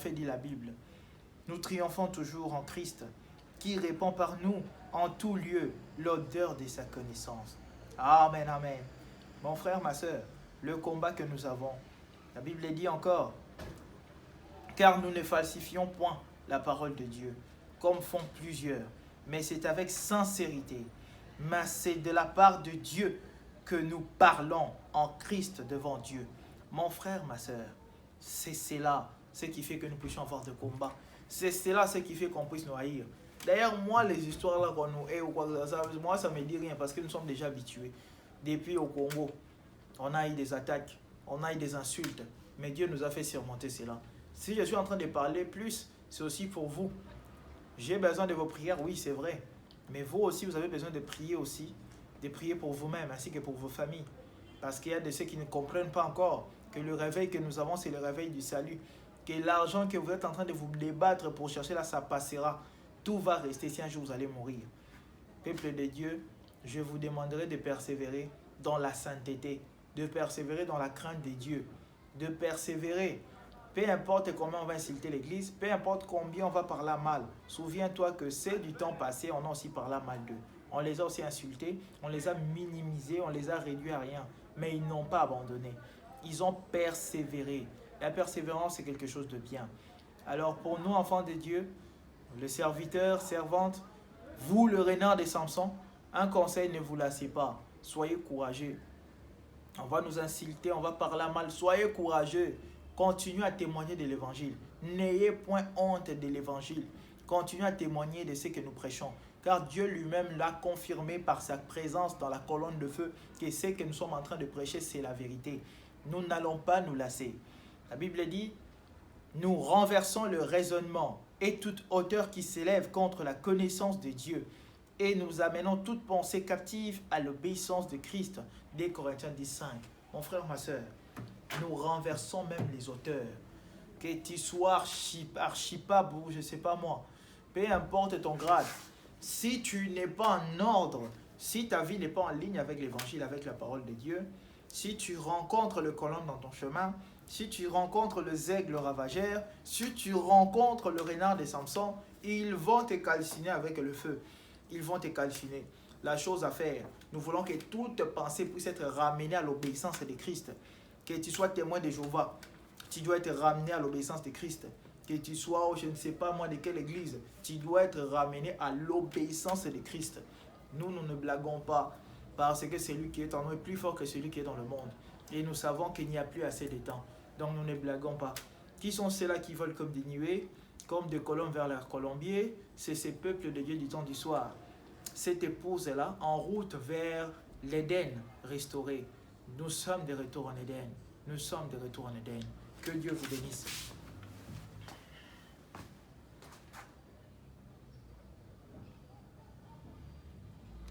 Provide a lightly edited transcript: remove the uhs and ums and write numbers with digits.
fait, dit la Bible. Nous triomphons toujours en Christ, qui répand par nous en tout lieu l'odeur de sa connaissance. Amen, amen. Mon frère, ma soeur, le combat que nous avons, la Bible dit encore, car nous ne falsifions point la parole de Dieu, comme font plusieurs, mais c'est avec sincérité. Mais c'est de la part de Dieu que nous parlons en Christ devant Dieu. Mon frère, ma soeur, c'est cela ce qui fait que nous puissions avoir de combat. C'est cela ce qui fait qu'on puisse nous haïr. D'ailleurs, moi, les histoires là qu'on nous hait ou quoi que ça, moi, ça ne me dit rien parce que nous sommes déjà habitués. Depuis au Congo, on a eu des attaques, on a eu des insultes, mais Dieu nous a fait surmonter cela. Si je suis en train de parler plus, c'est aussi pour vous. J'ai besoin de vos prières, oui, c'est vrai. Mais vous aussi, vous avez besoin de prier aussi, de prier pour vous-même ainsi que pour vos familles. Parce qu'il y a de ceux qui ne comprennent pas encore que le réveil que nous avons, c'est le réveil du salut. Que l'argent que vous êtes en train de vous débattre pour chercher là, ça passera. Tout va rester si un jour vous allez mourir. Peuple de Dieu, je vous demanderai de persévérer dans la sainteté, de persévérer dans la crainte de Dieu, de persévérer. Peu importe combien on va insulter l'église, peu importe combien on va parler mal. Souviens-toi que c'est du temps passé, on a aussi parlé mal d'eux. On les a aussi insultés, on les a minimisés, on les a réduits à rien. Mais ils n'ont pas abandonné. Ils ont persévéré. La persévérance, c'est quelque chose de bien. Alors pour nous, enfants de Dieu, le serviteur, servante, vous, le renard de Samson, un conseil, ne vous lassez pas. Soyez courageux. On va nous insulter, on va parler mal. Soyez courageux. Continuez à témoigner de l'évangile. N'ayez point honte de l'évangile. Continuez à témoigner de ce que nous prêchons. Car Dieu lui-même l'a confirmé par sa présence dans la colonne de feu que ce que nous sommes en train de prêcher, c'est la vérité. Nous n'allons pas nous lasser. La Bible dit, nous renversons le raisonnement et toute hauteur qui s'élève contre la connaissance de Dieu. Et nous amenons toute pensée captive à l'obéissance de Christ. Dès Corinthiens 10:5. Mon frère, ma soeur, nous renversons même les auteurs. Que tu sois archipable ou je ne sais pas moi. Peu importe ton grade. Si tu n'es pas en ordre, si ta vie n'est pas en ligne avec l'évangile, avec la parole de Dieu, si tu rencontres le colombe dans ton chemin, si tu rencontres le zègle ravageur, si tu rencontres le renard de Samson, ils vont te calciner avec le feu. Ils vont te calciner. La chose à faire, nous voulons que toute pensée puisse être ramenée à l'obéissance de Christ. Que tu sois témoin de Jéhovah, tu dois être ramené à l'obéissance de Christ. Que tu sois, je ne sais pas moi de quelle église, tu dois être ramené à l'obéissance de Christ. Nous ne blaguons pas parce que celui qui est en nous est plus fort que celui qui est dans le monde. Et nous savons qu'il n'y a plus assez de temps. Donc nous ne blaguons pas. Qui sont ceux-là qui volent comme des nuées, comme des colombes vers leur colombier? C'est ces peuples de Dieu du temps du soir. Cette épouse-là, en route vers l'Éden restauré. Nous sommes de retour en Éden. Nous sommes de retour en Éden. Que Dieu vous bénisse.